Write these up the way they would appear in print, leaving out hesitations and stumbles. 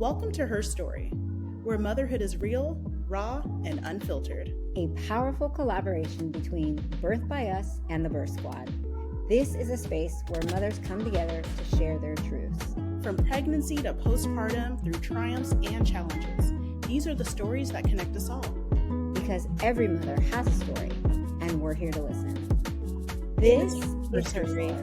Welcome to Her Story, where motherhood is real, raw, and unfiltered. A powerful collaboration between Birth by Us and the Birth Squad. This is a space where mothers come together to share their truths. From pregnancy to postpartum, through triumphs and challenges, these are the stories that connect us all. Because every mother has a story, and we're here to listen. This is Her Story.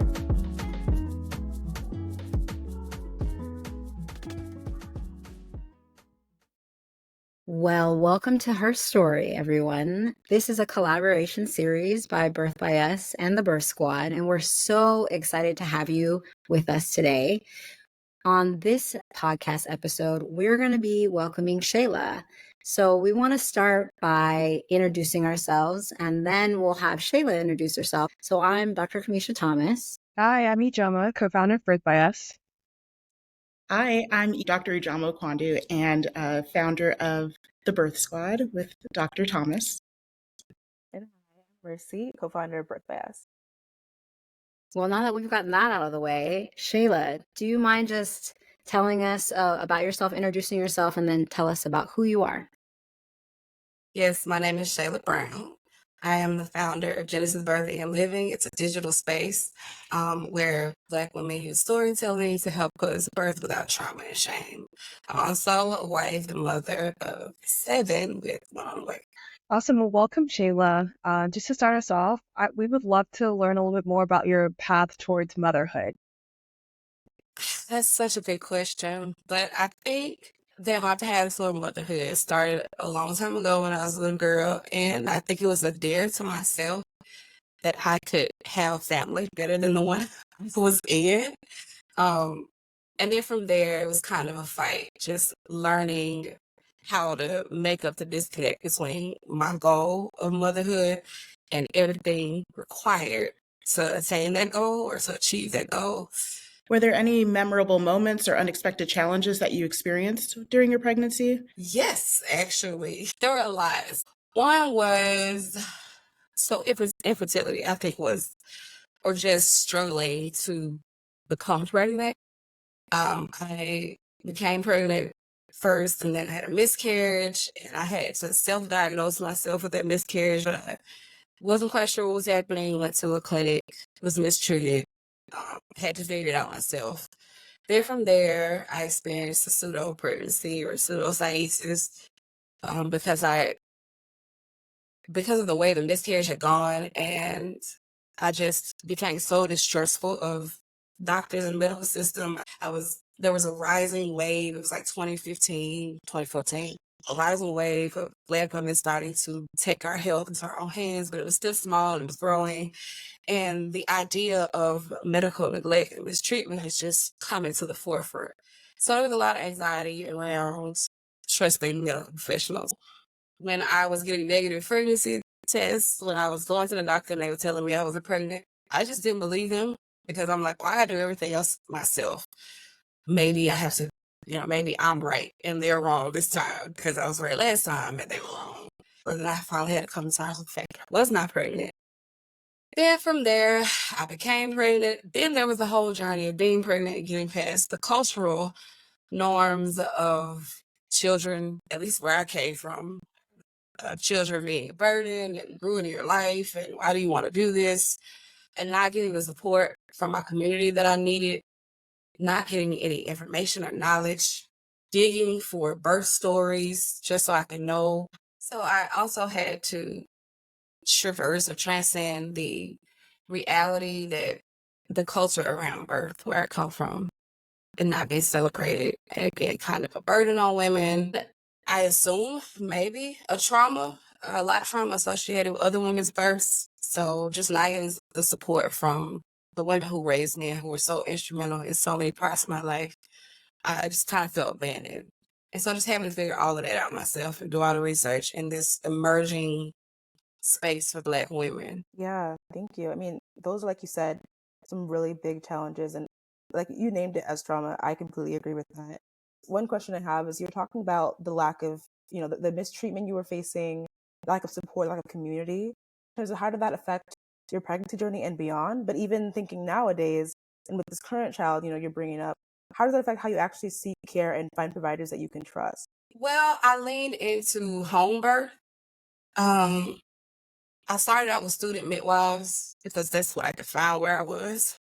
Well, welcome to Her Story, everyone. This is a collaboration series by Birth by Us and the Birth Squad, and we're so excited to have you with us today. On this podcast episode, we're going to be welcoming Shayla. So we want to start by introducing ourselves, and then we'll have Shayla introduce herself. So I'm Dr. Kamisha Thomas. Hi, I'm Ijoma, co-founder of Birth by Us. Hi, I'm Dr. Ijoma Kwandu and founder of the Birth Squad with Dr. Thomas. And hi, I'm Mercy, co-founder of Birth by Us. Well, now that we've gotten that out of the way, Shayla, do you mind just telling us about yourself, introducing yourself, and then tell us about who you are? Yes, my name is Shayla Brown. I am the founder of Genesis Birthing and Living. It's a digital space where Black women use storytelling to help us birth without trauma and shame. I'm also a wife and mother of 7 with one on the way. Awesome. Well, welcome, Shayla. Just to start us off, we would love to learn a little bit more about your path towards motherhood. That's such a big question, but I think that my path toward motherhood started a long time ago when I was a little girl, and I think it was a dare to myself that I could have family better than the one I was in. And then from there, it was kind of a fight, just learning how to make up the disconnect between my goal of motherhood and everything required to attain that goal or to achieve that goal. Were there any memorable moments or unexpected challenges that you experienced during your pregnancy? Yes, actually. There were a lot. One was, infertility, I think or just struggling to become pregnant. I became pregnant first, and then I had a miscarriage, and I had to self-diagnose myself with that miscarriage, but I wasn't quite sure what was happening. Went to a clinic, was mistreated, had to figure it out myself. Then from there, I experienced a pseudo pregnancy or pseudocyesis because of the way the miscarriage had gone, and I just became so distrustful of doctors and medical system. There was a rising wave. It was like 2015, 2014. A rising wave of Black women starting to take our health into our own hands, but it was still small and it was growing. And the idea of medical neglect and mistreatment has just come into the forefront. So there was a lot of anxiety around trusting medical professionals. When I was getting negative pregnancy tests, when I was going to the doctor and they were telling me I wasn't pregnant, I just didn't believe them because I'm like, well, I do everything else myself. Maybe I have to, maybe I'm right and they're wrong this time because I was right last time and they were wrong. But then I finally had to come to terms with the fact I was not pregnant. Then from there, I became pregnant. Then there was the whole journey of being pregnant and getting past the cultural norms of children, at least where I came from. Children being a burden and ruining your life, and why do you want to do this? And not getting the support from my community that I needed, not getting any information or knowledge, digging for birth stories just so I could know. So I also had to traverse or transcend the reality that the culture around birth, where I come from, and not being celebrated, and being kind of a burden on women. I assume maybe a lot of trauma associated with other women's births. So just not getting the support from the women who raised me and who were so instrumental in so many parts of my life, I just kind of felt abandoned. And so just having to figure all of that out myself and do all the research in this emerging space for Black women. Yeah, thank you. I mean, those are, like you said, some really big challenges. And like you named it as trauma. I completely agree with that. One question I have is you're talking about the lack of, the mistreatment you were facing, lack of support, lack of community. In terms of how did that affect your pregnancy journey and beyond? But even thinking nowadays, and with this current child, you're bringing up, how does that affect how you actually seek care and find providers that you can trust? Well, I leaned into home birth. Um, I started out with student midwives because that's what I could find where I was.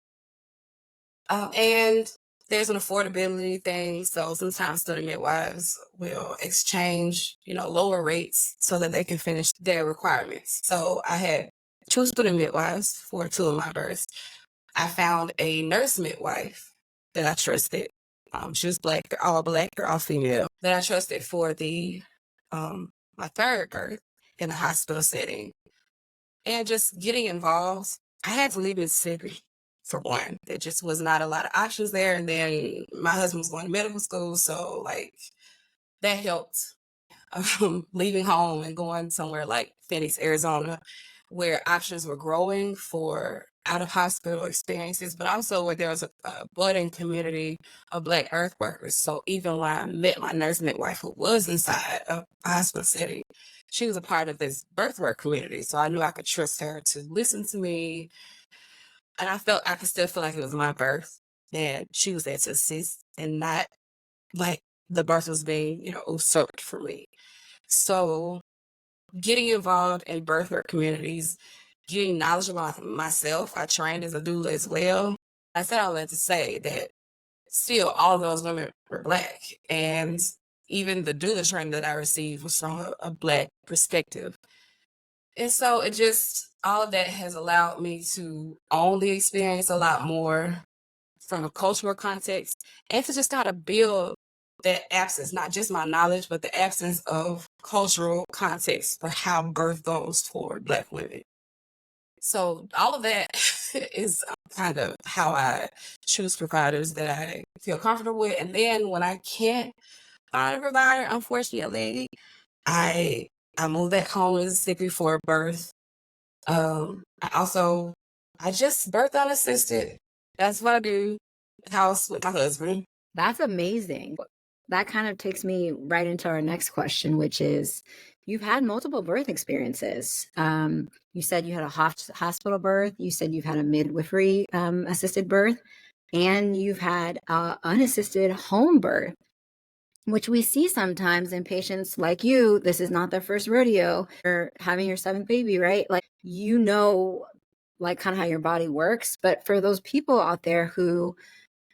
And there's an affordability thing. So sometimes student midwives will exchange, lower rates so that they can finish their requirements. So I had two student midwives for two of my births. I found a nurse midwife that I trusted. She was black, or all female, that I trusted for the my third birth in a hospital setting. And just getting involved, I had to leave Mississippi for one. There just was not a lot of options there. And then my husband was going to medical school, so like that helped. Leaving home and going somewhere like Phoenix, Arizona, where options were growing for out of hospital experiences, but also where there was a budding community of Black earth workers. So even when I met my nurse midwife who was inside a hospital setting, she was a part of this birth work community. So I knew I could trust her to listen to me. And I could still feel like it was my birth. And she was there to assist and not like the birth was being, usurped for me. So getting involved in birth work communities, getting knowledge about myself. I trained as a doula as well. I said all that to say that still all those women were Black. And even the doula training that I received was from a Black perspective. And so all of that has allowed me to own the experience a lot more from a cultural context and to just kind of build that absence, not just my knowledge, but the absence of cultural context for how birth goes for Black women. So all of that is kind of how I choose providers that I feel comfortable with. And then when I can't find a provider, unfortunately, I moved back home to Mississippi for birth. I just birth unassisted. That's what I do. House with my husband. That's amazing. That kind of takes me right into our next question, which is you've had multiple birth experiences. You said you had a hospital birth. You said you've had a midwifery assisted birth, and you've had unassisted home birth, which we see sometimes in patients like you. This is not their first rodeo. You're having your seventh baby, right? Like, like kind of how your body works. But for those people out there who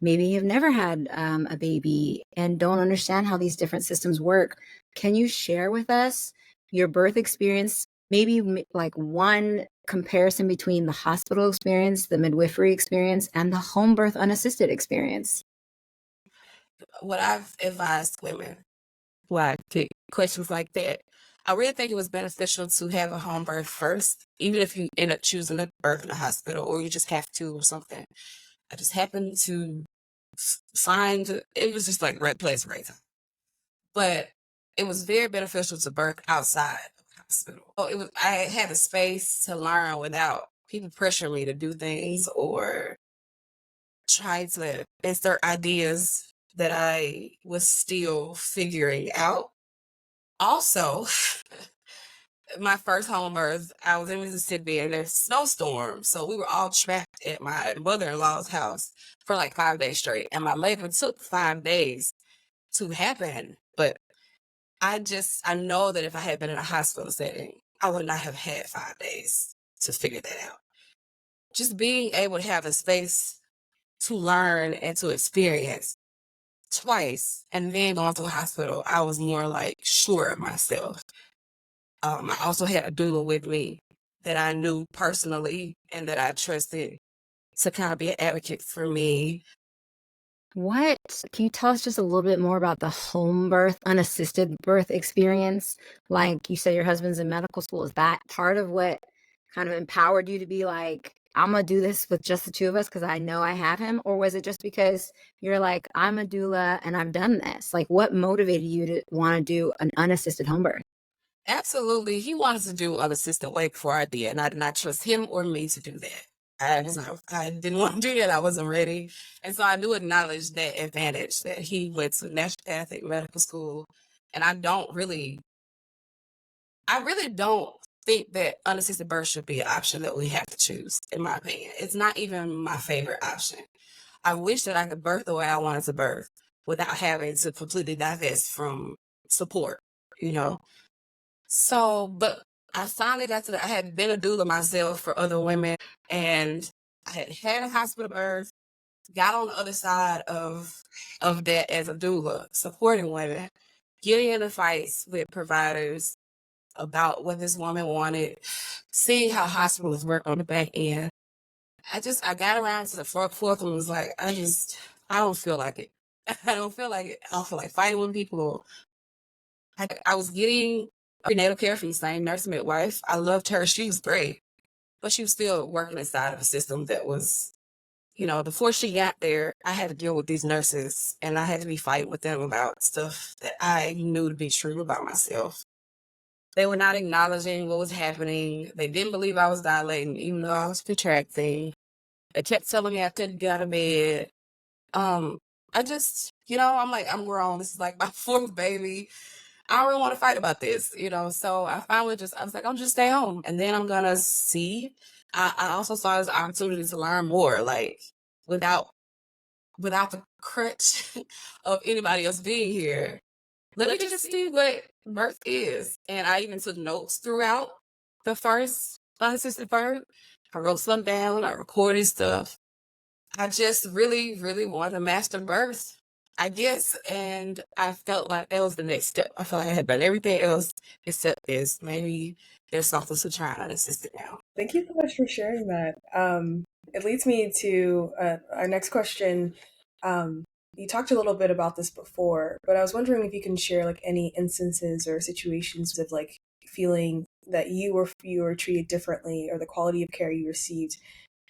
maybe have never had a baby and don't understand how these different systems work, can you share with us your birth experience? Maybe like one comparison between the hospital experience, the midwifery experience, and the home birth unassisted experience. What I've advised women who I pick questions like that, I really think it was beneficial to have a home birth first, even if you end up choosing to birth in a hospital or you just have to or something. I just happened to find it was just like right place, right time. But it was very beneficial to birth outside of the hospital. So I had the space to learn without people pressuring me to do things or try to insert ideas that I was still figuring out. Also, my first home birth, I was in Mississippi and there's snowstorm. So we were all trapped at my mother-in-law's house for like 5 days straight. And my labor took 5 days to happen. But I know that if I had been in a hospital setting, I would not have had 5 days to figure that out. Just being able to have a space to learn and to experience twice and then going to the hospital, I was more like sure of myself. I also had a doula with me that I knew personally and that I trusted to kind of be an advocate for me. What can you tell us just a little bit more about the home birth, unassisted birth experience? Like you said, your husband's in medical school. Is that part of what kind of empowered you to be like, I'm gonna do this with just the two of us because I know I have him? Or was it just because you're like, I'm a doula and I've done this? Like, what motivated you to want to do an unassisted home birth? Absolutely. He wanted to do unassisted way before I did, and I did not trust him or me to do that. I didn't want to do that. I wasn't ready. And so I do acknowledge that advantage that he went to naturopathic medical school. And I really don't think that unassisted birth should be an option that we have to choose, in my opinion. It's not even my favorite option. I wish that I could birth the way I wanted to birth without having to completely divest from support, you know? So, but I finally got to I had been a doula myself for other women, and I had a hospital birth, got on the other side of that as a doula, supporting women, getting into fights with providers about what this woman wanted, seeing how hospitals work on the back end. I got around to the fourth and was like, I don't feel like it. I don't feel like it. I don't feel like fighting with people. I was getting prenatal care from the same nurse midwife. I loved her. She was great, but she was still working inside of a system that was, before she got there, I had to deal with these nurses and I had to be fighting with them about stuff that I knew to be true about myself. They were not acknowledging what was happening. They didn't believe I was dilating, even though I was contracting. They kept telling me I couldn't get out of bed. I just, I'm like, I'm grown. This is like my fourth baby. I don't really want to fight about this, So I finally I was like, I'll just stay home. And then I'm going to see. I also saw this opportunity to learn more, like without the crutch of anybody else being here. Let me just see what birth is. And I even took notes throughout the first unassisted birth. I wrote some down. I recorded stuff. I just really, really wanted to master birth, I guess. And I felt like that was the next step. I felt like I had done everything else except this. Maybe there's something to try unassisted now. Thank you so much for sharing that. It leads me to our next question. You talked a little bit about this before, but I was wondering if you can share like any instances or situations of like feeling that you were treated differently, or the quality of care you received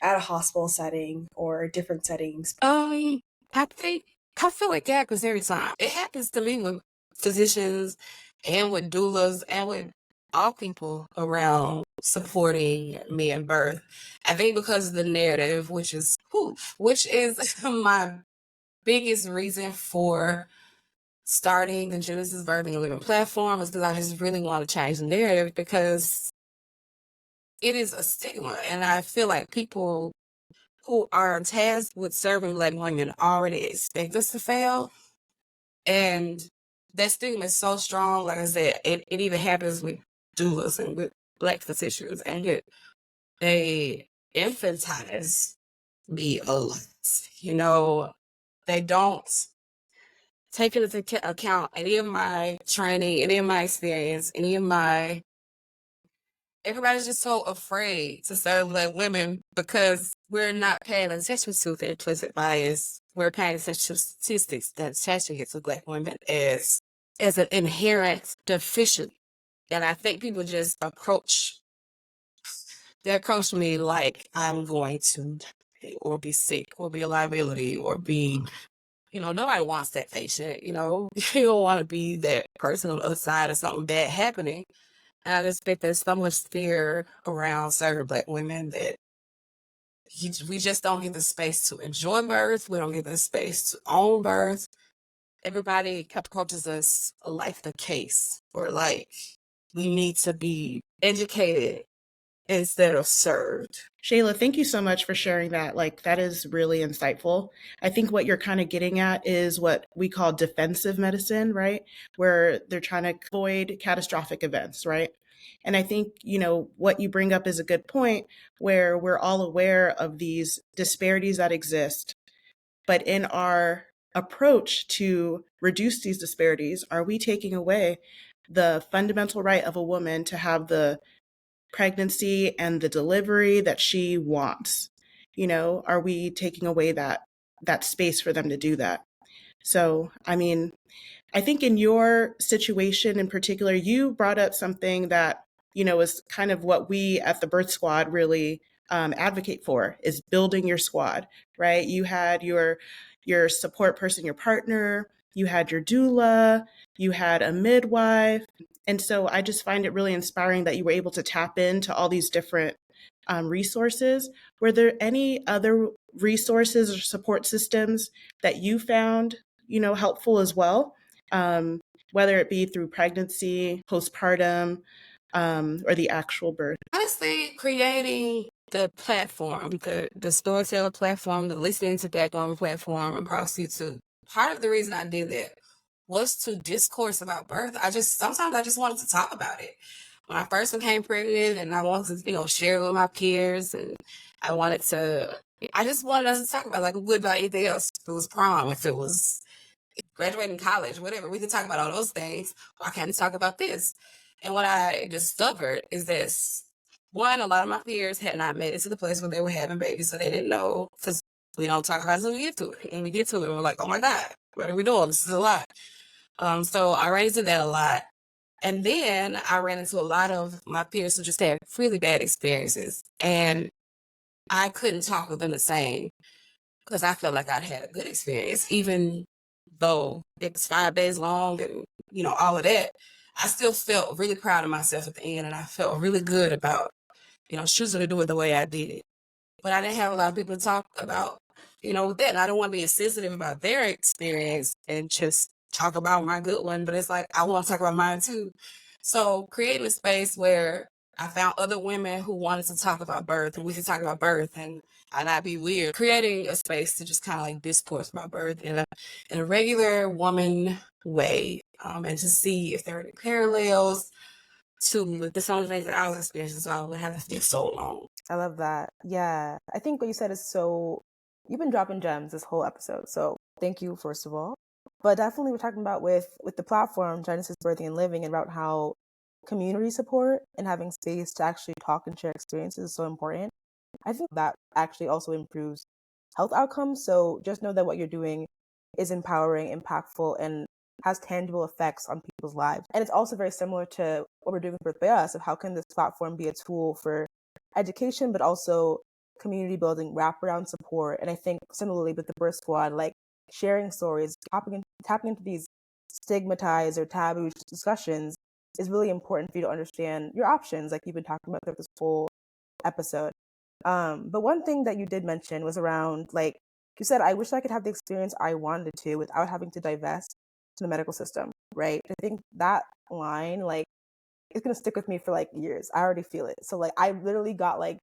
at a hospital setting or different settings. I feel like that because every time it happens to me with physicians and with doulas and with all people around supporting me in birth. I think because of the narrative, which is my biggest reason for starting the Genesis Birthing and Living platform, is because I just really want to change the narrative, because it is a stigma, and I feel like people who are tasked with serving Black women already expect us to fail. And that stigma is so strong. Like I said, it even happens with doulas and with Black physicians, and yet they infantilize me a lot. They don't take into account any of my training, any of my experience, everybody's just so afraid to serve Black women because we're not paying attention to the implicit bias. We're paying attention to statistics that attaching it to Black women as an inherent deficiency. And I think people just approach me like I'm going to die, or be sick, or be a liability, or be, nobody wants that patient, you don't want to be that person on the other side of something bad happening. And I just think there's so much fear around serving Black women that we just don't get the space to enjoy birth. We don't get the space to own birth. Everybody approaches us like the case, or like we need to be educated instead of served. Shayla, thank you so much for sharing that. Like, that is really insightful. I think what you're kind of getting at is what we call defensive medicine, right? Where they're trying to avoid catastrophic events, right? And I think, what you bring up is a good point, where we're all aware of these disparities that exist. But in our approach to reduce these disparities, are we taking away the fundamental right of a woman to have the pregnancy and the delivery that she wants? Are we taking away that space for them to do that? So, I think in your situation in particular, you brought up something that, is kind of what we at the Birth Squad really advocate for, is building your squad, right? You had your support person, your partner, you had your doula, you had a midwife. And so I just find it really inspiring that you were able to tap into all these different resources. Were there any other resources or support systems that you found, helpful as well? Whether it be through pregnancy, postpartum, or the actual birth? Honestly, creating the platform, the storyteller platform, the listening to that on platform, and prostitute. Part of the reason I did that was to discourse about birth. Sometimes I just wanted to talk about it. When I first became pregnant, and I wanted to, share it with my peers, and I just wanted us to talk about, like, what about anything else? If it was prom, if it was graduating college, whatever, we could talk about all those things. Why can't we talk about this? And what I discovered is this. One, a lot of my peers had not made it to the place where they were having babies, so they didn't know, because we don't talk about it until we get to it. And we get to it, we're like, oh my God, what are we doing? This is a lot. So I ran into that a lot. And then I ran into a lot of my peers who just had really bad experiences. And I couldn't talk with them the same, because I felt like I'd had a good experience, even though it was 5 days long and, all of that. I still felt really proud of myself at the end, and I felt really good about, choosing to do it the way I did. But I didn't have a lot of people to talk about, that. And I don't want to be insensitive about their experience and just talk about my good one, but it's like, I want to talk about mine too. So creating a space where I found other women who wanted to talk about birth, and we could talk about birth and I not be weird. Creating a space to just kind of like discourse about birth in a regular woman way, and to see if there are any parallels to the some of the things that I was experiencing, so I would have to feel so long. I love that. Yeah. I think what you said is you've been dropping gems this whole episode. So thank you, first of all. But definitely we're talking about with the platform, Genesis Birthing and Living, and about how community support and having space to actually talk and share experiences is so important. I think that actually also improves health outcomes. So just know that what you're doing is empowering, impactful, and has tangible effects on people's lives. And it's also very similar to what we're doing with Birth by Us, of how can this platform be a tool for education, but also community building, wraparound support. And I think similarly with the Birth Squad, like sharing stories, tapping into these stigmatized or taboo discussions is really important for you to understand your options, like you've been talking about throughout this whole episode. But one thing that you did mention was around, like, you said, I wish I could have the experience I wanted to without having to divest to the medical system, right? I think that line, like, it's going to stick with me for like years. I already feel it. So like, I literally got like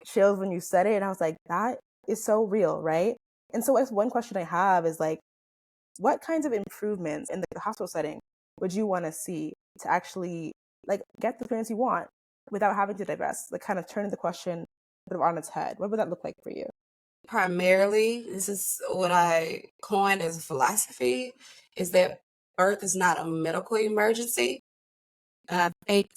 chills when you said it. And I was like, that is so real, right? And so one question I have is like, what kinds of improvements in the hospital setting would you want to see to actually like get the experience you want without having to divest? Like kind of turning the question sort of on its head. What would that look like for you? Primarily, this is what I coined as a philosophy, is that birth is not a medical emergency. I think,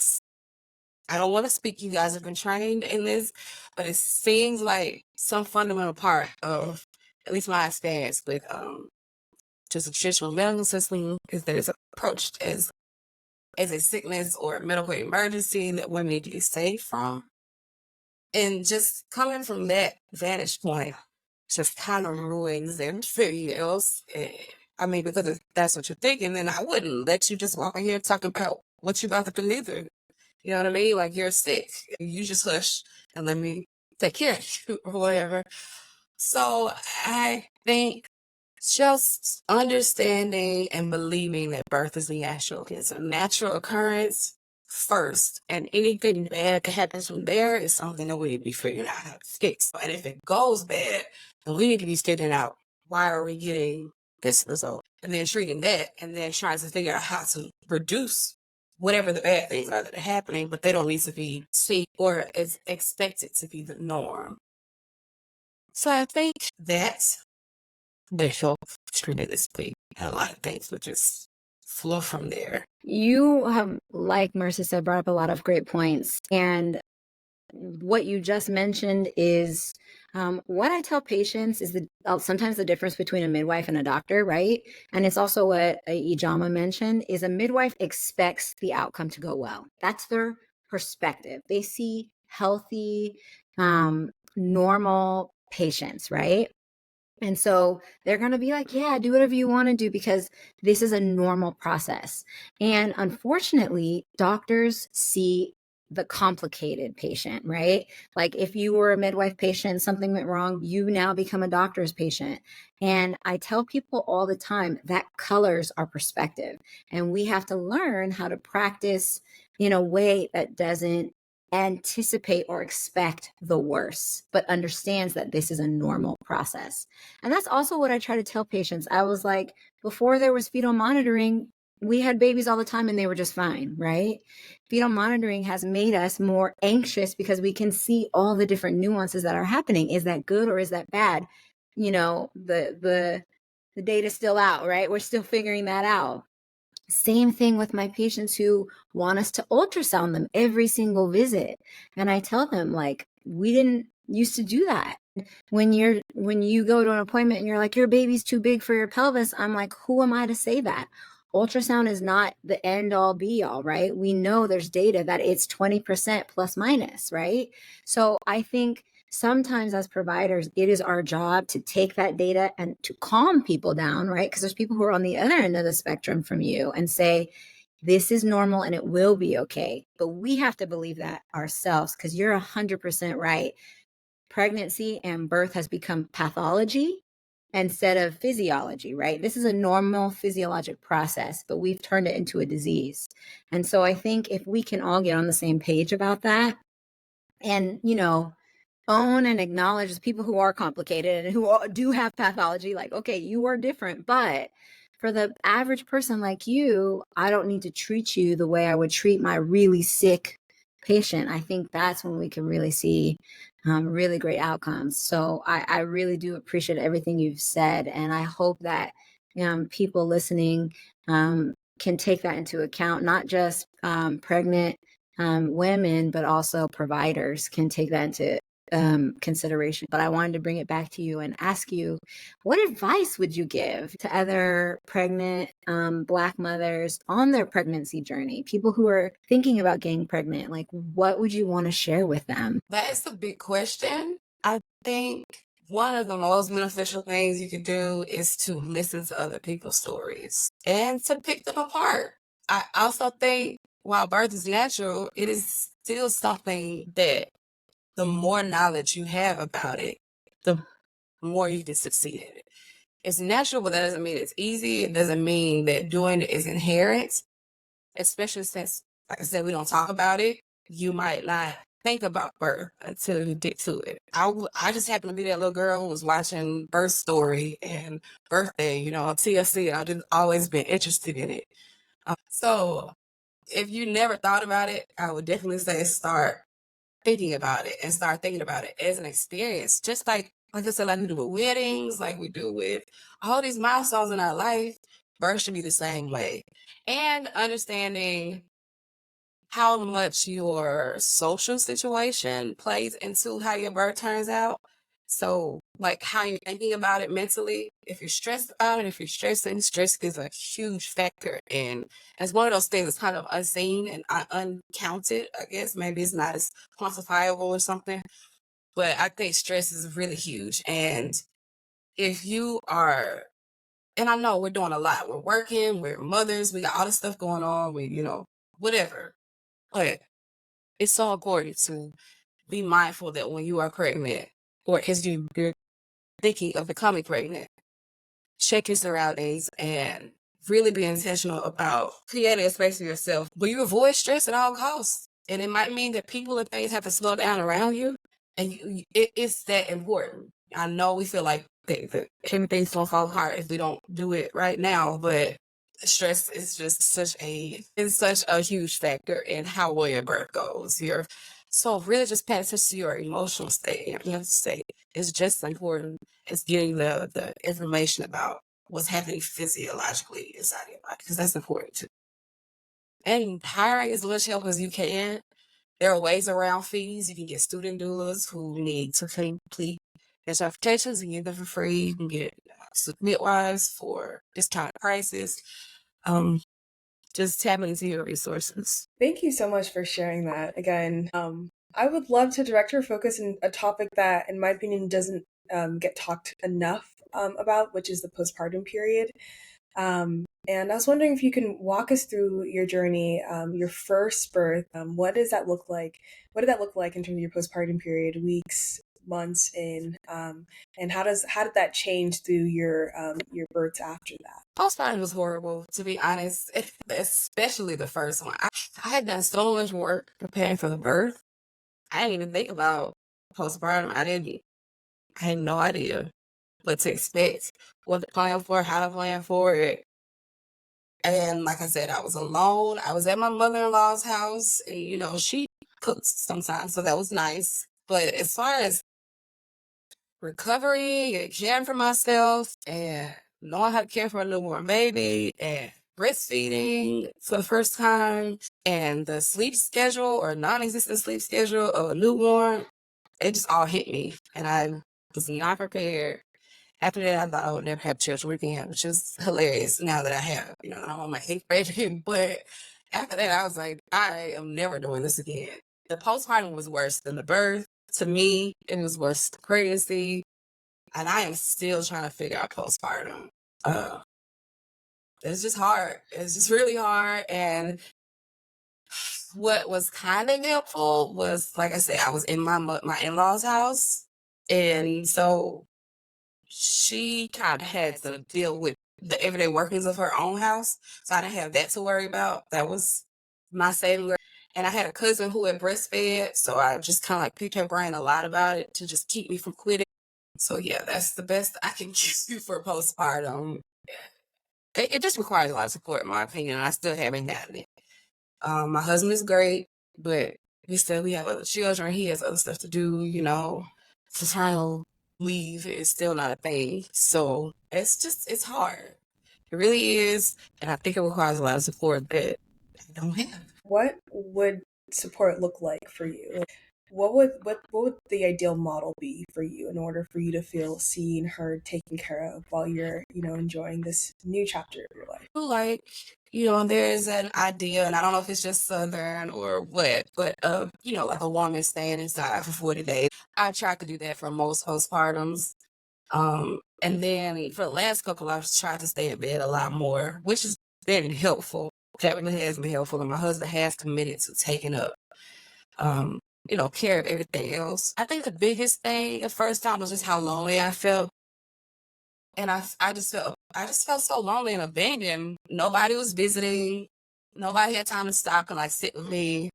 I don't want to speak, you guys have been trained in this, but it seems like some fundamental part of at least my experience with just the traditional medical system is that it's approached as a sickness or a medical emergency that women need to be saved from. And just coming from that vantage point just kind of ruins everything else. I mean, because if that's what you're thinking, then I wouldn't let you just walk in here talking about what you about to do either. You know what I mean? Like, you're sick. You just hush and let me take care of you or whatever. So I think just understanding and believing that birth is it's a natural occurrence first, and anything bad that happens from there is something that we need to be figuring out how to fix. And if it goes bad, then we need to be figuring out, why are we getting this result? And then treating that, and then trying to figure out how to reduce whatever the bad things are that are happening, but they don't need to be seen or is expected to be the norm. So I think that they show tremendously, and a lot of things would just flow from there. You have, like Mercy said, brought up a lot of great points. And what you just mentioned is what I tell patients is sometimes the difference between a midwife and a doctor, right? And it's also what Ijama mentioned, is a midwife expects the outcome to go well. That's their perspective. They see healthy, normal patients, right? And so they're going to be like, yeah, do whatever you want to do because this is a normal process. And unfortunately, doctors see the complicated patient, right? Like if you were a midwife patient, something went wrong, you now become a doctor's patient. And I tell people all the time that colors our perspective. And we have to learn how to practice in a way that doesn't anticipate or expect the worst, but understands that this is a normal process. And that's also what I try to tell patients. I was like, before there was fetal monitoring, we had babies all the time and they were just fine, right? Fetal monitoring has made us more anxious because we can see all the different nuances that are happening. Is that good or is that bad? You know, the data's still out, right? We're still figuring that out. Same thing with my patients who want us to ultrasound them every single visit. And I tell them, like, we didn't used to do that. When you go to an appointment and you're like, your baby's too big for your pelvis, I'm like, who am I to say that? Ultrasound is not the end all be all, right? We know there's data that it's 20% plus minus, right? So I think sometimes as providers, it is our job to take that data and to calm people down, right? Because there's people who are on the other end of the spectrum from you and say, this is normal and it will be okay. But we have to believe that ourselves, because you're 100% right. Pregnancy and birth has become pathology instead of physiology, right? This is a normal physiologic process, but we've turned it into a disease. And so I think if we can all get on the same page about that and, you know, own and acknowledge the people who are complicated and who do have pathology, like, okay, you are different, but for the average person like you, I don't need to treat you the way I would treat my really sick patient. I think that's when we can really see really great outcomes. So I really do appreciate everything you've said. And I hope that people listening can take that into account, not just pregnant women, but also providers can take that into consideration. But I wanted to bring it back to you and ask you, what advice would you give to other pregnant Black mothers on their pregnancy journey, people who are thinking about getting pregnant? Like, what would you want to share with them? That's a big question. I think one of the most beneficial things you can do is to listen to other people's stories and to pick them apart. I also think while birth is natural, it is still something that the more knowledge you have about it, the more you can succeed in it. It's natural, but that doesn't mean it's easy. It doesn't mean that doing it is inherent, especially since, like I said, we don't talk about it. You might not think about birth until you get to it. I just happened to be that little girl who was watching Birth Story and Birthday, you know, on TLC. I've just always been interested in it. So if you never thought about it, I would definitely say start thinking about it and start thinking about it as an experience. Just like I said, like we do with weddings, like we do with all these milestones in our life, birth should be the same way. And understanding how much your social situation plays into how your birth turns out. So, like how you're thinking about it mentally. If you're stressed about it, if you're stressing, stress is a huge factor. And it's one of those things that's kind of unseen and uncounted, I guess. Maybe it's not as quantifiable or something. But I think stress is really huge. And if you are, and I know we're doing a lot. We're working, we're mothers, we got all this stuff going on, whatever. But it's so important to be mindful that when you are pregnant, or as you're thinking of becoming pregnant, check your surroundings and really be intentional about creating a space for yourself where you avoid stress at all costs. And it might mean that people and things have to slow down around you. And it's that important. I know we feel like everything's gonna fall apart if we don't do it right now, but stress is just such a huge factor in how well your birth goes. So really just pay attention to your emotional state, your mental state is just as important as getting the information about what's happening physiologically inside your body, because that's important too. And hiring as much help as you can. There are ways around fees. You can get student doulas who need to complete their certifications and get them for free. You can get midwives for discounted prices. Just tap into your resources. Thank you so much for sharing that. Again, I would love to direct your focus in a topic that, in my opinion, doesn't get talked enough about, which is the postpartum period. And I was wondering if you can walk us through your journey, your first birth. What does that look like? What did that look like in terms of your postpartum period, weeks, months in, and how did that change through your births after that? Postpartum was horrible, to be honest, especially the first one. I had done so much work preparing for the birth, I didn't even think about postpartum. I had no idea what to expect, what to plan for, how to plan for it. And like I said, I was alone. I was at my mother-in-law's house, and she cooks sometimes, so that was nice. But as far as recovery and caring for myself and knowing how to care for a newborn baby and breastfeeding for the first time and the sleep schedule or non-existent sleep schedule of a newborn, it just all hit me, and I was not prepared. After that, I thought I would never have children again, which is hilarious now that I have. I'm on my 8th grade, but after that, I was like, I am never doing this again. The postpartum was worse than the birth. To me, it was worse than pregnancy, and I am still trying to figure out postpartum. It's just hard. It's just really hard, and what was kind of helpful was, like I said, I was in my in-laws' house, and so she kind of had to deal with the everyday workings of her own house, so I didn't have that to worry about. That was my saving grace. And I had a cousin who had breastfed, so I just kind of like picked her brain a lot about it to just keep me from quitting. So yeah, that's the best I can give you for postpartum. It just requires a lot of support, in my opinion, and I still haven't gotten it. My husband is great, but we have other children. He has other stuff to do, Paternal leave is still not a thing. So it's hard. It really is. And I think it requires a lot of support that I don't have. What would support look like for you? Like, what would the ideal model be for you in order for you to feel seen, heard, taken care of while you're, enjoying this new chapter of your life? Like, there's an idea, and I don't know if it's just Southern or what, but like a woman staying inside for 40 days. I tried to do that for most postpartums. And then for the last couple, I've tried to stay in bed a lot more, which has been helpful. That really has been helpful. And my husband has committed to taking up, care of everything else. I think the biggest thing the first time was just how lonely I felt. And I just felt so lonely and abandoned. Nobody was visiting. Nobody had time to stop and like sit with me.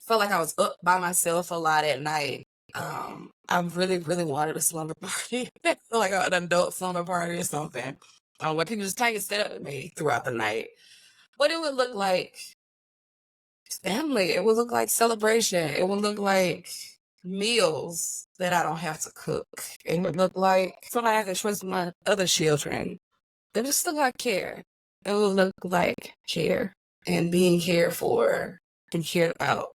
Felt like I was up by myself a lot at night. I really, really wanted a slumber party, like an adult slumber party or something, where people just take and sit up with me throughout the night. But it would look like family. It would look like celebration. It would look like meals that I don't have to cook. It would look like somebody I can trust my other children. They just look like care. It would look like care and being cared for and cared about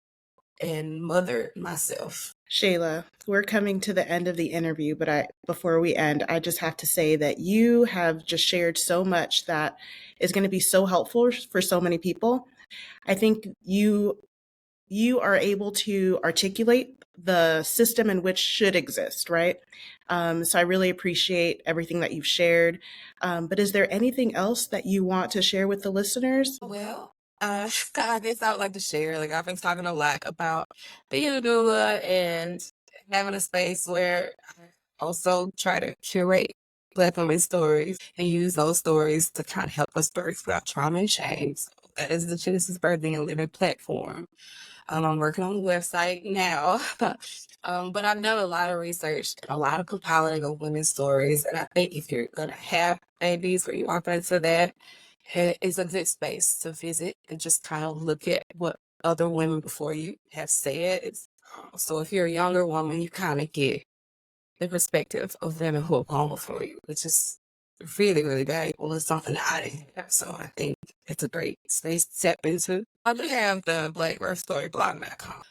and mothered myself. Shayla, we're coming to the end of the interview, but before we end, I just have to say that you have just shared so much that is going to be so helpful for so many people. I think you are able to articulate the system in which should exist, right? So I really appreciate everything that you've shared. But is there anything else that you want to share with the listeners? Well, I guess I would like to share. Like I've been talking a lot about being a doula and having a space where I also try to curate Black women's stories and use those stories to kind of help us birth without trauma and shame. So that is the Genesis Birthing and Living platform. I'm working on the website now, but I've done a lot of research, a lot of compiling of women's stories, and I think if you're gonna have babies or you are into that, it's a good space to visit and just kind of look at what other women before you have said. So if you're a younger woman, you kind of get the perspective of women who have gone before you, which is really, really valuable. It's something that I didn't have. So I think it's a great space to tap into. I do have the blog.com,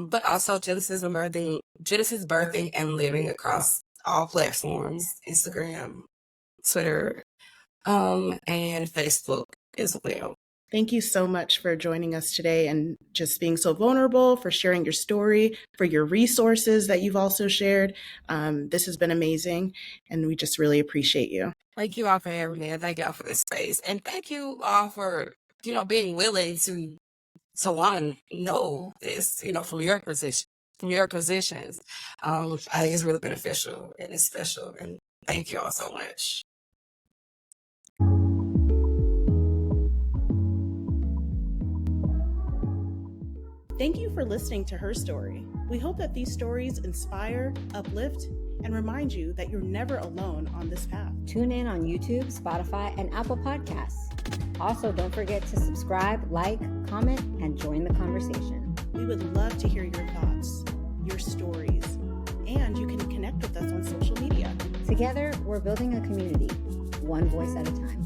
but also Genesis Birthing and Living across all platforms, Instagram, Twitter, and Facebook as well. Thank you so much for joining us today and just being so vulnerable, for sharing your story, for your resources that you've also shared. This has been amazing, and we just really appreciate you. Thank you all for having me, and thank y'all for this space. And thank you all for, being willing to want to know this, from your position, from your positions. I think it's really beneficial and it's special. And thank you all so much. Thank you for listening to Her Story. We hope that these stories inspire, uplift, and remind you that you're never alone on this path. Tune in on YouTube, Spotify, and Apple Podcasts. Also, don't forget to subscribe, like, comment, and join the conversation. We would love to hear your thoughts, your stories, and you can connect with us on social media. Together, we're building a community, one voice at a time.